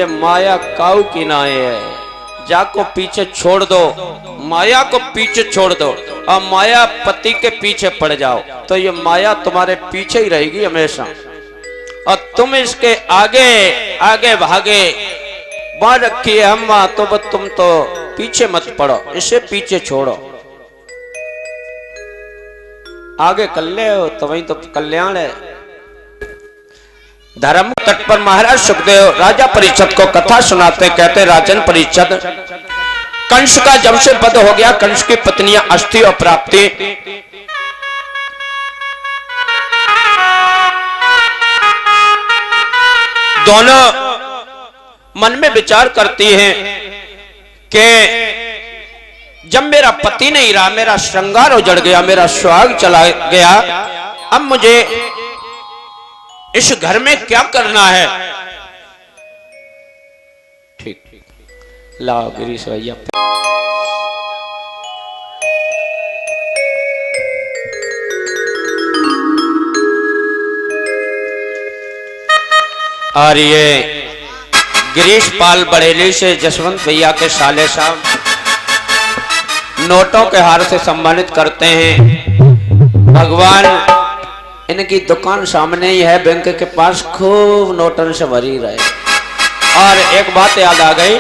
ये माया काऊ की नाए है, जाको पीछे छोड़ दो, माया को पीछे छोड़ दो और माया पति के पीछे पड़ जाओ तो ये माया तुम्हारे पीछे ही रहेगी हमेशा, और तुम इसके आगे आगे भागे बांध रखी है अम्मा, तो तुम तो पीछे मत पड़ो, इसे पीछे छोड़ो, आगे कल्ले हो तो वही तो कल्याण है। धर्म तट पर महाराज सुखदेव राजा परीक्षित को कथा सुनाते, कहते राजन परीक्षित, कंस का जब से वध हो गया, कंस की पत्नियां अस्थि और प्राप्ति दोनों मन में विचार करती हैं कि जब मेरा पति नहीं रहा, मेरा श्रृंगार उजड़ गया, मेरा सुहाग चला गया, अब मुझे इस घर में क्या करना है। ठीक लाओ गिरीश भैया। और ये गिरीश पाल बड़ेली से जसवंत भैया के साले साहब नोटों के हार से सम्मानित करते हैं। भगवान इनकी दुकान सामने ही है, बैंक के पास खूब नोटों से भरी रहे। और एक बात याद आ गई,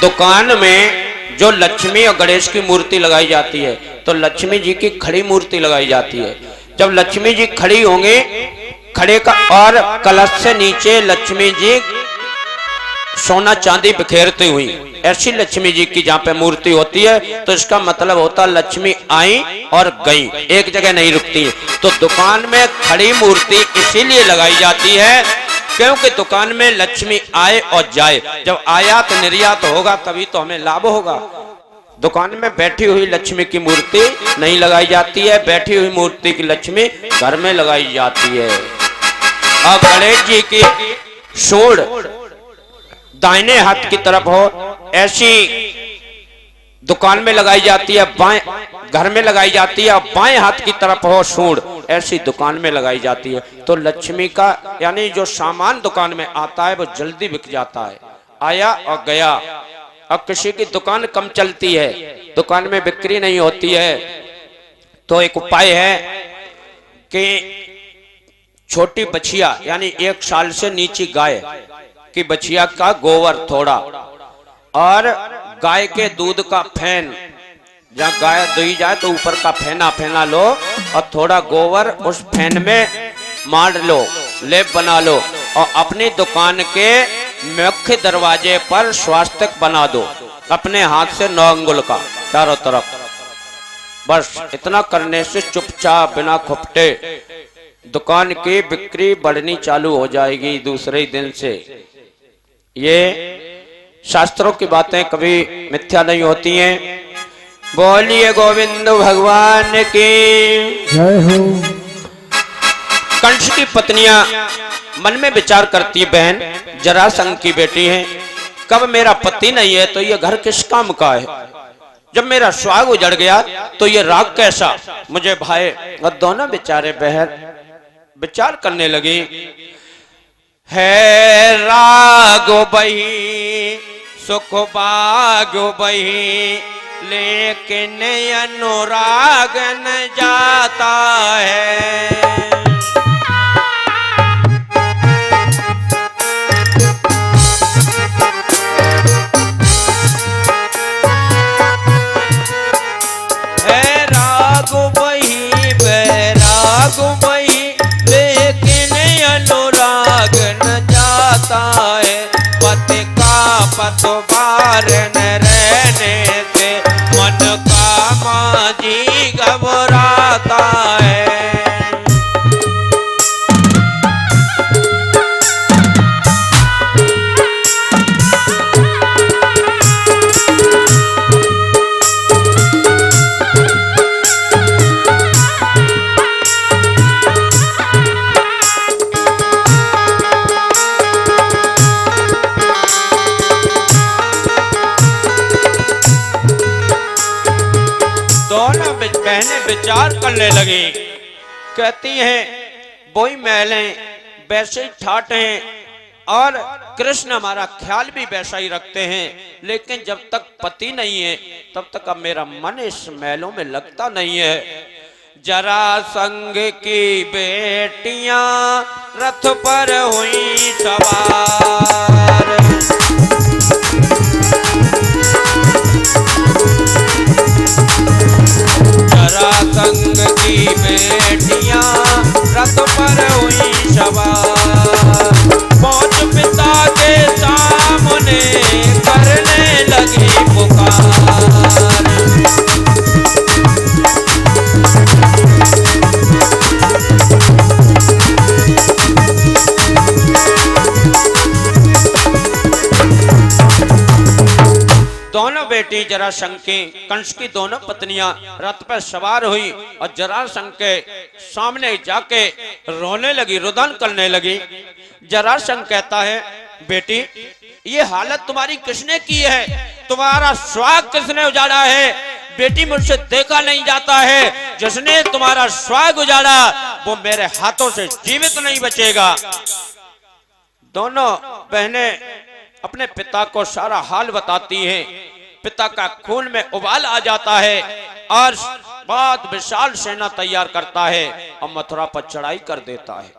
दुकान में जो लक्ष्मी और गणेश की मूर्ति लगाई जाती है तो लक्ष्मी जी की खड़ी मूर्ति लगाई जाती है। जब लक्ष्मी जी खड़ी होंगे, खड़े का और कलश से नीचे लक्ष्मी जी सोना चांदी बिखेरती हुई, ऐसी लक्ष्मी जी की जहां पे मूर्ति होती है तो इसका मतलब होता लक्ष्मी आई और गई, एक जगह नहीं रुकती। तो दुकान में खड़ी मूर्ति इसीलिए लगाई जाती है क्योंकि दुकान में लक्ष्मी आए और जाए, जब आयात निर्यात होगा तभी तो हमें लाभ होगा। दुकान में बैठी हुई लक्ष्मी की मूर्ति नहीं लगाई जाती है, बैठी हुई मूर्ति की लक्ष्मी घर में लगाई जाती है। और गणेश जी की सूंड दाहिने हाथ की तरफ हो ऐसी दुकान में लगाई जाती है, बाएं घर में लगाई जाती है, और बाएं हाथ की तरफ हो सूंड ऐसी दुकान में लगाई जाती है। तो लक्ष्मी का यानी जो सामान दुकान में आता है वो जल्दी बिक जाता है, आया और गया। अब किसी की दुकान कम चलती है, दुकान में बिक्री नहीं होती है, तो एक उपाय है कि छोटी बछिया यानी 1 साल से नीचे गाय कि बछिया का गोबर थोड़ा और गाय के दूध का फेन, जहाँ गाय दुही जाए तो ऊपर का फेना फेना लो और थोड़ा गोबर उस फेन में मार लो, लेप बना लो और अपनी दुकान के मुख्य दरवाजे पर स्वास्तिक बना दो अपने हाथ से 9 अंगुल का चारों तरफ। बस इतना करने से चुपचाप बिना खुपटे दुकान की बिक्री बढ़नी चालू हो जाएगी दूसरे ही दिन से। ये शास्त्रों की बातें कभी मिथ्या नहीं होती हैं। बोलिए गोविंद भगवान की जय हो। कंस की पत्नियां मन में विचार करती है, बहन जरासंध की बेटी है, कब मेरा पति नहीं है तो ये घर किस काम का है, जब मेरा सुहाग उजड़ गया तो ये राग कैसा मुझे भाई। और दोनों बेचारे बहन विचार करने लगी, है रागो बही सुख बागो बही लेकिन अनुराग न जाता है। रागो बही बैरागो बही लेकिन अनुराग न जाता है। पति का पतवार न रहने से मन का माझी घबराता है। बहनें विचार करने लगी, कहती हैं वही महल हैं, वैसे ही ठाट हैं, और कृष्ण हमारा ख्याल भी वैसा ही रखते हैं, लेकिन जब तक पति नहीं है तब तक अब मेरा मन इस महलों में लगता नहीं है। जरासंध की बेटियां रथ पर हुई सवार, जरासंध की बेटियां रथ पर हुई सवार, पहुंच पिता के सामने करने लगी पुकार। दोनों बेटी जरासंध की, कंस की दोनों पत्नियां रथ पर सवार हुई और जरासंध के सामने जाके रोने लगी, रुदन करने लगी। जरासंध कहता है, बेटी ये हालत तुम्हारी किसने की है? तुम्हारा स्वाग किसने उजाड़ा है? बेटी मुझसे देखा नहीं जाता है, जिसने तुम्हारा स्वाग उजाड़ा वो मेरे हाथों से जीवित नहीं बचेगा। दोनों बहनें अपने पिता को सारा हाल बताती हैं। पिता का खून में उबाल आ जाता है और बहुत विशाल सेना तैयार करता है और मथुरा पर चढ़ाई कर देता है।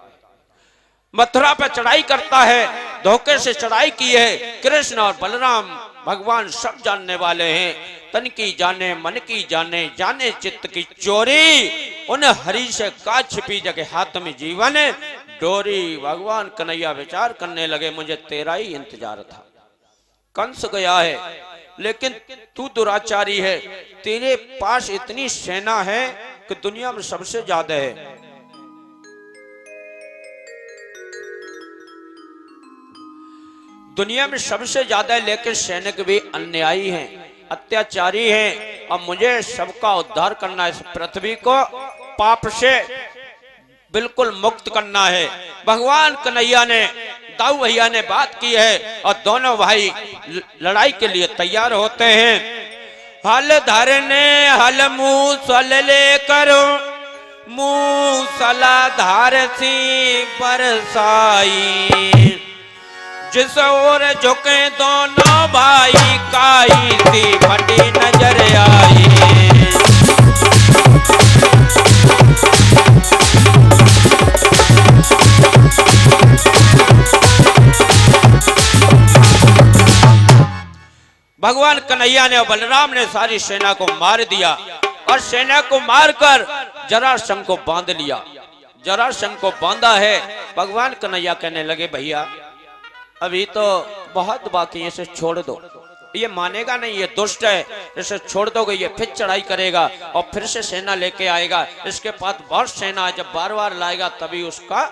मथुरा पर चढ़ाई करता है, धोखे से चढ़ाई की है। कृष्ण और बलराम भगवान सब जानने वाले हैं। तन की जाने मन की जाने, जाने चित्त की चोरी, उन हरि से का छिपी जगह हाथ में जीवन डोरी। भगवान कन्हैया विचार करने लगे, मुझे तेरा ही इंतजार था। कंस गया है लेकिन तू दुराचारी है, तेरे पास इतनी सेना है कि दुनिया में सबसे ज्यादा है। दुनिया में सबसे ज्यादा है, लेकिन सैनिक भी अन्यायी हैं, अत्याचारी हैं और मुझे सबका उद्धार करना है। इस पृथ्वी को पाप से बिल्कुल मुक्त करना है। भगवान कन्हैया ने, दाऊ भैया ने बात की है और दोनों भाई लड़ाई के लिए तैयार होते हैं। हल धरने हल मूसल लेकर, मूसला धार सी बरसाई, जिस ओर झुके दोनों भाई काई सी फटी नजर आई। भगवान कन्हैया ने और बलराम ने सारी सेना को मार दिया और सेना को मारकर जरासंध को बांध लिया। जरासंध को बांधा है। भगवान कन्हैया कहने लगे, भैया अभी तो बहुत बाकी है, इसे छोड़ दो। ये मानेगा नहीं, ये दुष्ट है, इसे छोड़ दोगे ये फिर चढ़ाई करेगा और फिर से सेना लेके आएगा। इसके पास बहुत सेना है, जब बार बार लाएगा तभी उसका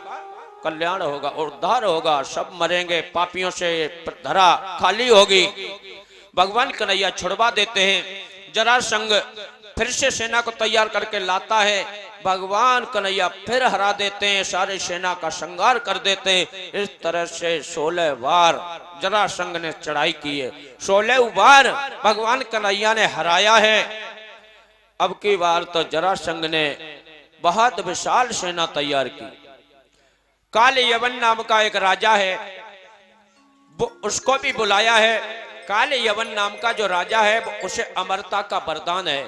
कल्याण होगा, उद्धार होगा, सब मरेंगे, पापियों से धरा खाली होगी। भगवान कन्हैया छुड़वा देते हैं। जरासंध फिर से सेना को तैयार करके लाता है। भगवान कन्हैया फिर हरा देते हैं, सारी सेना का संहार कर देते हैं। इस तरह से 16 बार जरासंध ने चढ़ाई की है। 16 बार भगवान कन्हैया ने हराया है। अब की बार तो जरासंध ने बहुत विशाल सेना तैयार की। काल यवन नाम का एक राजा है, उसको भी बुलाया है। काल यवन नाम का जो राजा है उसे अमरता का वरदान है।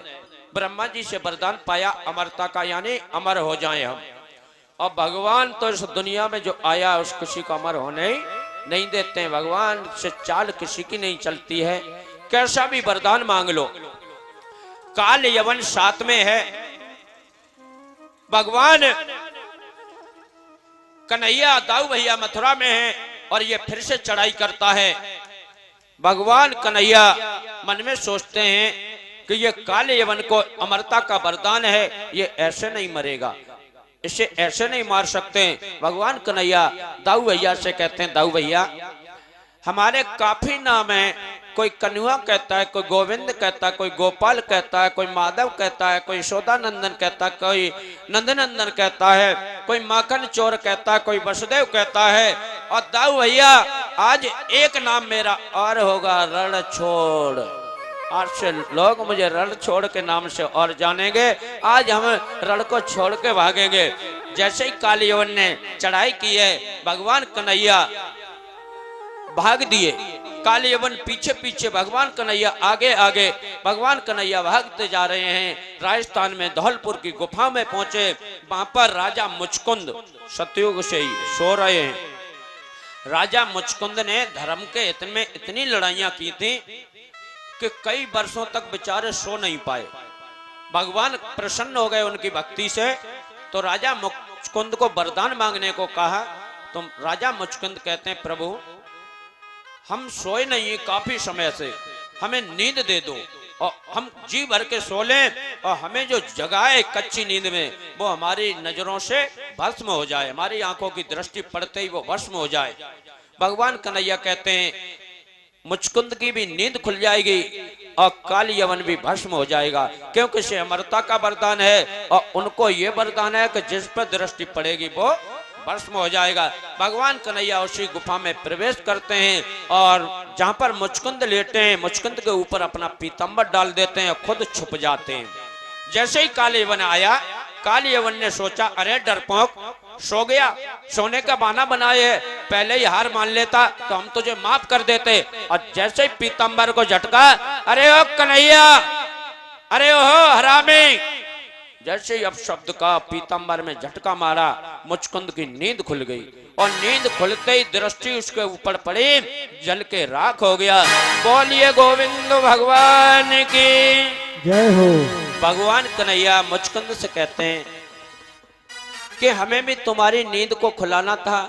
ब्रह्मा जी से वरदान पाया अमरता का, यानी अमर हो जाए हम। और भगवान तो इस दुनिया में जो आया उस किसी को अमर होने नहीं देते हैं। भगवान से चाल किसी की नहीं चलती है, कैसा भी वरदान मांग लो। काल यवन 7 में है। भगवान कन्हैया दाऊ भैया मथुरा में है और ये फिर से चढ़ाई करता है। भगवान कन्हैया मन में सोचते हैं कि ये काल यवन को अमरता का वरदान है, ये ऐसे नहीं मरेगा, इसे ऐसे नहीं मार सकते। भगवान कन्हैया दाऊ भैया से कहते हैं, दाऊ भैया हमारे काफी नाम है। कोई कन्हुआ कहता है, कोई गोविंद कहता है, कोई गोपाल कहता है, कोई माधव कहता है, कोई यशोदा नंदन कहता है, कोई नंदनंदन कहता है, कोई माखन चोर कहता है, कोई वसुदेव कहता है। और दाऊ भैया आज एक नाम मेरा और होगा, रण छोड़। आज से लोग मुझे रण छोड़ के नाम से और जानेंगे। आज हम रण को छोड़ के भागेंगे। जैसे ही काल यवन ने चढ़ाई की है, भगवान कन्हैया भाग दिए। काली यवन पीछे पीछे, भगवान कन्हैया आगे आगे। भगवान कन्हैया भागते जा रहे हैं। राजस्थान में धौलपुर की गुफा में पहुंचे। वहां पर राजा मुचकुंद सतयुग से ही सो रहे हैं। राजा मुचकुंद ने धर्म के हित में इतनी लड़ाइयां की थी कि कई वर्षों तक बेचारे सो नहीं पाए। भगवान प्रसन्न हो गए उनकी भक्ति से, तो राजा मुचकुंद को वरदान मांगने को कहा। तो राजा मुचकुंद कहते हैं, प्रभु हम सोए नहीं काफी समय से, हमें नींद दे दो और हम जी भर के सो लें, और हमें जो जगाए कच्ची नींद में वो हमारी नजरों से भस्म हो जाए, हमारी आंखों की दृष्टि पड़ते ही वो भस्म हो जाए। भगवान कन्हैया कहते हैं मुचकुंद की भी नींद खुल जाएगी और काली यवन भी भस्म हो जाएगा, क्योंकि इसे अमरता का वरदान है और उनको ये वरदान है कि जिस पर दृष्टि पड़ेगी वो भस्म हो जाएगा। भगवान कन्हैया उसी गुफा में प्रवेश करते हैं और जहां पर मुचकुंद लेटे हैं, मुचकुंद के ऊपर अपना पीतंबर डाल देते हैं, खुद छुप जाते हैं। जैसे ही काली यवन आया, काली यवन ने सोचा अरे डरपोक सो गया, सोने का बहाना बनाए, पहले ही हार मान लेता तो हम तुझे माफ कर देते। और जैसे ही पीतंबर को झटका, अरे ओ कन्हैया, अरे ओ हरामी, जैसे ही अब शब्द का पीतंबर में झटका मारा, मुचकुंद की नींद खुल गई और नींद खुलते ही दृष्टि उसके ऊपर पड़ी, जल के राख हो गया। बोलिए गोविंद भगवान की जय हो। भगवान कन्हैया मुचकुंद से कहते हैं कि हमें भी तुम्हारी नींद को खुलाना था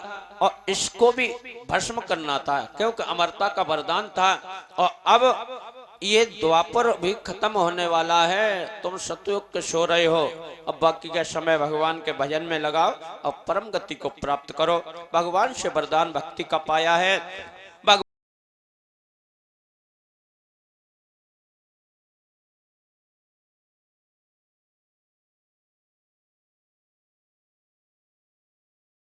और इसको भी भस्म करना था, क्योंकि अमरता का वरदान था। और अब ये द्वापर भी खत्म होने वाला है, तुम सतयुग के सो रहे हो, अब बाकी का समय भगवान के भजन में लगाओ और परम गति को प्राप्त करो। भगवान से वरदान भक्ति का पाया है।